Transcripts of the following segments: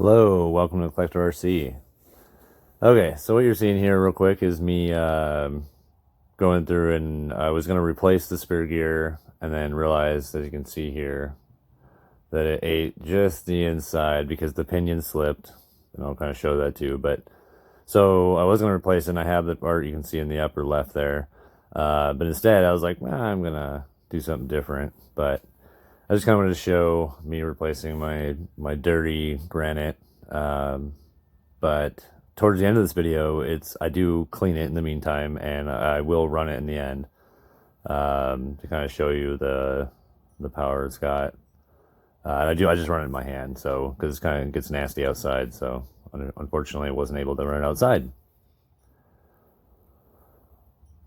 Hello, welcome to Collector RC. Okay, so what you're seeing here real quick is me going through, and I was going to replace the spare gear and then realized, as you can see here, that it ate just the inside because the pinion slipped, and I'll kind of show that too. But so I was going to replace it, and I have the part you can see in the upper left there, but instead I was like, I'm going to do something different. But I just kind of wanted to show me replacing my dirty Granite. But towards the end of this video, I do clean it in the meantime, and I will run it in the end to kind of show you the power it's got. I just run it in my hand, so because it kind of gets nasty outside. So unfortunately, I wasn't able to run it outside.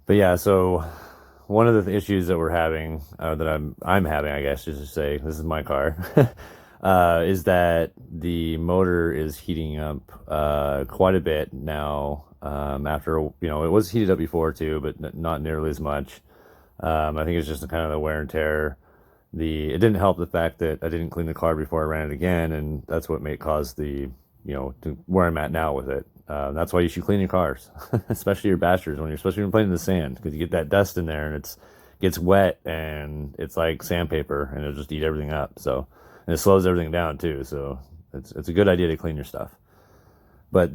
But yeah, so one of the issues that we're having, that I'm having, I guess, just to say, this is my car, is that the motor is heating up quite a bit now. After, it was heated up before too, but not nearly as much. I think it's just kind of the wear and tear. It didn't help the fact that I didn't clean the car before I ran it again, and that's what caused the, where I'm at now with it. That's why you should clean your cars, especially your bashers, especially when you're playing in the sand, because you get that dust in there and it gets wet and it's like sandpaper and it'll just eat everything up. So, and it slows everything down too. So it's a good idea to clean your stuff. But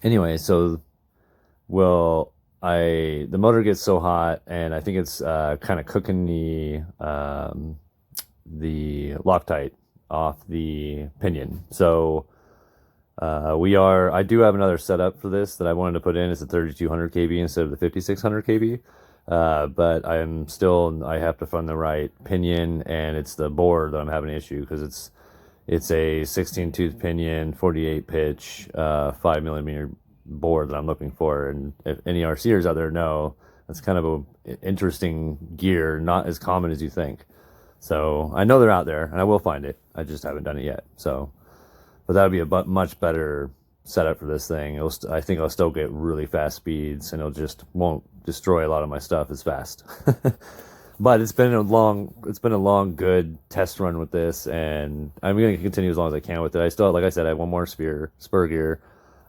anyway, so the motor gets so hot, and I think it's kind of cooking the Loctite off the pinion. So I do have another setup for this that I wanted to put in. It's a 3200 kV instead of the 5600 kV. But I have to find the right pinion, and it's the bore that I'm having an issue, because it's a 16 tooth pinion, 48 pitch, 5mm bore that I'm looking for. And if any RCers out there know, that's kind of an interesting gear, not as common as you think. So I know they're out there, and I will find it. I just haven't done it yet. So, but that would be a much better setup for this thing. I think I'll still get really fast speeds, and it'll just won't destroy a lot of my stuff as fast. But it's been a long, good test run with this, and I'm going to continue as long as I can with it. I still, like I said, I have one more spur gear,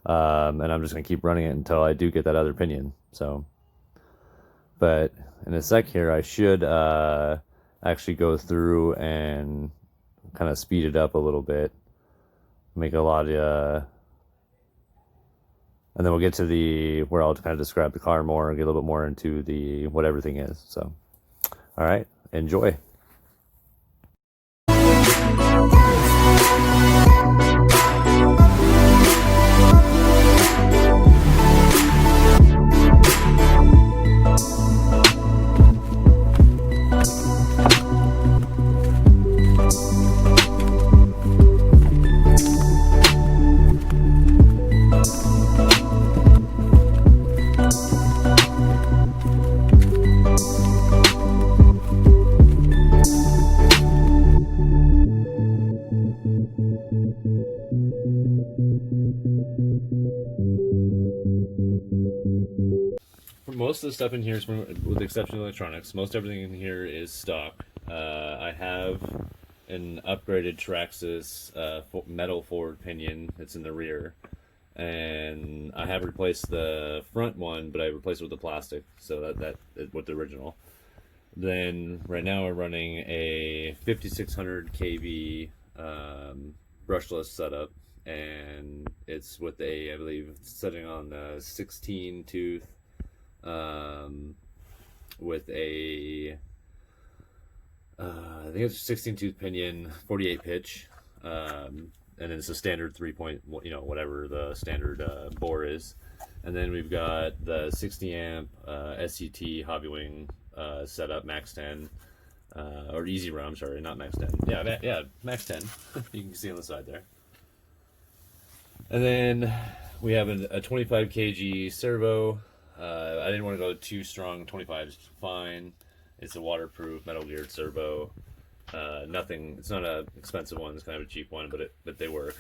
and I'm just going to keep running it until I do get that other pinion. So, but in a sec here, I should actually go through and kind of speed it up a little bit, make a lot of and then we'll get to where I'll kind of describe the car more and get a little bit more into what everything is. So, all right, enjoy. Most of the stuff in here is with the exception of electronics. Most everything in here is stock. I have an upgraded Traxxas metal forward pinion that's in the rear, and I have replaced the front one, but I replaced it with the plastic, so that is with the original. Then right now we're running a 5600 kV brushless setup, and it's with I believe it's setting on the 16 tooth with I think it's a 16 tooth pinion, 48 pitch, and then it's a standard 3 whatever the standard bore is. And then we've got the 60 amp SCT Hobbywing setup, max 10, or easy run, I'm sorry, not max 10. Yeah, max 10. You can see on the side there. And then we have a 25 kg servo. I didn't want to go too strong. 25 is fine. It's a waterproof metal geared servo. It's not an expensive one. It's kind of a cheap one, but they work.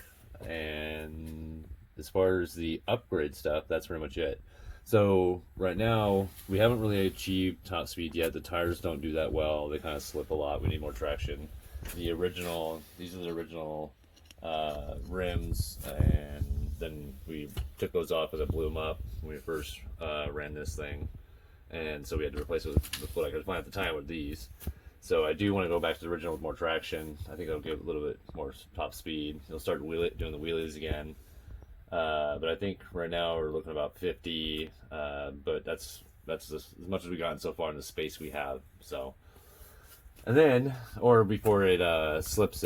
And as far as the upgrade stuff, that's pretty much it. So right now we haven't really achieved top speed yet. The tires don't do that well. They kind of slip a lot. We need more traction. These are the original rims, and then we took those off because I blew them up when we first ran this thing, and so we had to replace it with what I could find at the time with these. So I do want to go back to the original with more traction. I think it'll give a little bit more top speed. You'll start doing the wheelies again. But I think right now we're looking about 50. But that's as much as we've gotten so far in the space we have. So, and then, or before it slips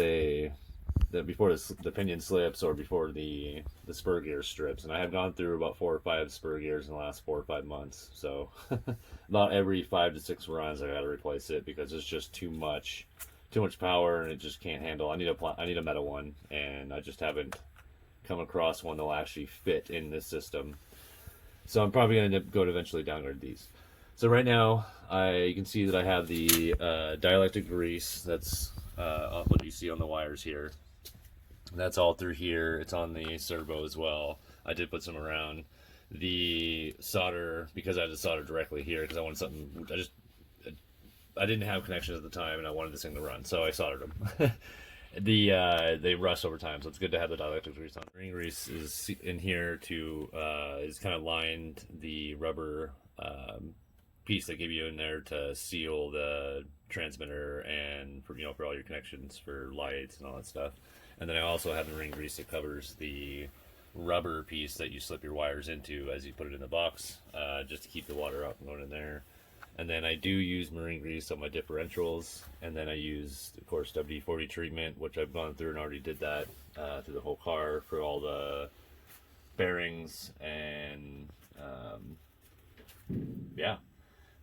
before the pinion slips, or before the spur gear strips. And I have gone through about 4 or 5 spur gears in the last 4 or 5 months. So about every 5 to 6 runs I got to replace it because it's just too much power, and it just can't handle. I need a metal one, and I just haven't come across one that'll actually fit in this system. So I'm probably going to go to eventually downgrade these. So right now, you can see that I have the dielectric grease. That's what you see on the wires here. That's all through here. It's on the servo as well. I did put some around. The solder, because I had to solder directly here, because I wanted something, I didn't have connections at the time, and I wanted this thing to run, so I soldered them. They rust over time, so it's good to have the dielectric grease on. Ring grease is in here to is kind of lined the rubber piece they give you in there to seal the transmitter, and for all your connections for lights and all that stuff. And then I also have the ring grease that covers the rubber piece that you slip your wires into as you put it in the box, just to keep the water out and going in there. And then I do use marine grease on my differentials, and then I use, of course, WD-40 treatment, which I've gone through and already did that through the whole car for all the bearings. And yeah,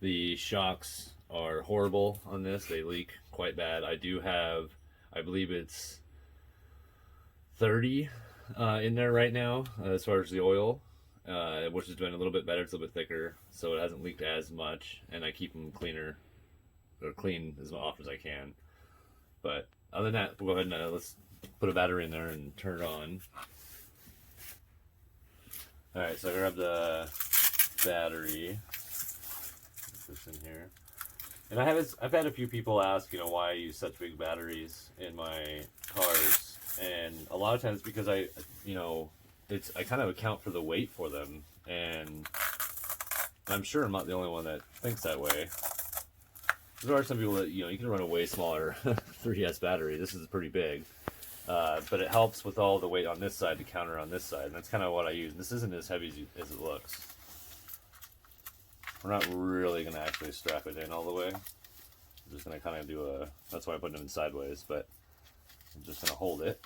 the shocks are horrible on this. They leak quite bad. I do have, I believe it's 30 in there right now as far as the oil, which is doing a little bit better. It's a little bit thicker, so it hasn't leaked as much, and I keep them clean as often as I can. But other than that, we'll go ahead and let's put a battery in there and turn it on. Alright, so I grabbed the battery. Put this in here. And I've had a few people ask, why I use such big batteries in my cars. And a lot of times because I kind of account for the weight for them, and I'm sure I'm not the only one that thinks that way. There are some people that, you can run a way smaller 3S battery. This is pretty big, but it helps with all the weight on this side to counter on this side, and that's kind of what I use. This isn't as heavy as it looks. We're not really going to actually strap it in all the way. I'm just going to kind of do that's why I put them in sideways, but I'm just going to hold it.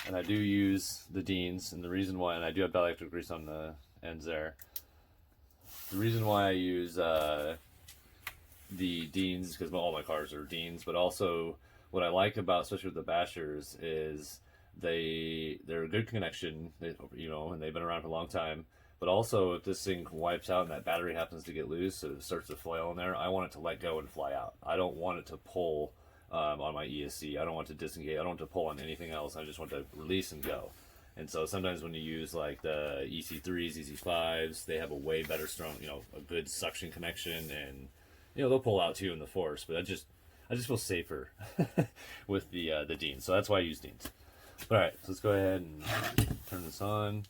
And I do use the Deans, and the reason why, and I do have dielectric grease on the ends there. The reason why I use the Deans is because all my cars are Deans, but also what I like about, especially with the Bashers, is they're a good connection, and they've been around for a long time. But also, if this thing wipes out and that battery happens to get loose, so it starts to flail in there, I want it to let go and fly out. I don't want it to pull on my ESC. I don't want it to disengage. I don't want it to pull on anything else. I just want to release and go. And so sometimes when you use like the EC3s, EC5s, they have a way better strong, a good suction connection, and they'll pull out too in the force. But I just feel safer with the Deans, so that's why I use Deans. All right, so let's go ahead and turn this on.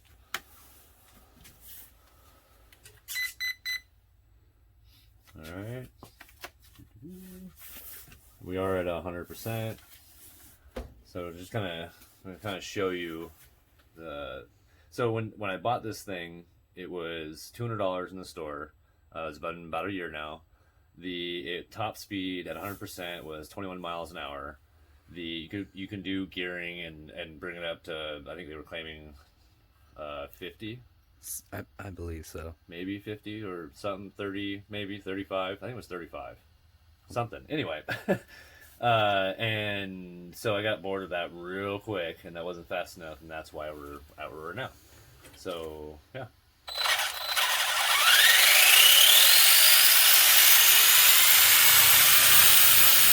All right, we are at 100%. So just kind of show you the. So when I bought this thing, it was $200 in the store. It's been about a year now. The top speed at 100% was 21 miles an hour. You can do gearing and bring it up to, I think they were claiming 50. I believe so. Maybe 50 or something, 30, maybe 35. I think it was 35. Something. Anyway. And so I got bored of that real quick, and that wasn't fast enough, and that's why we're at where we're now. So, yeah.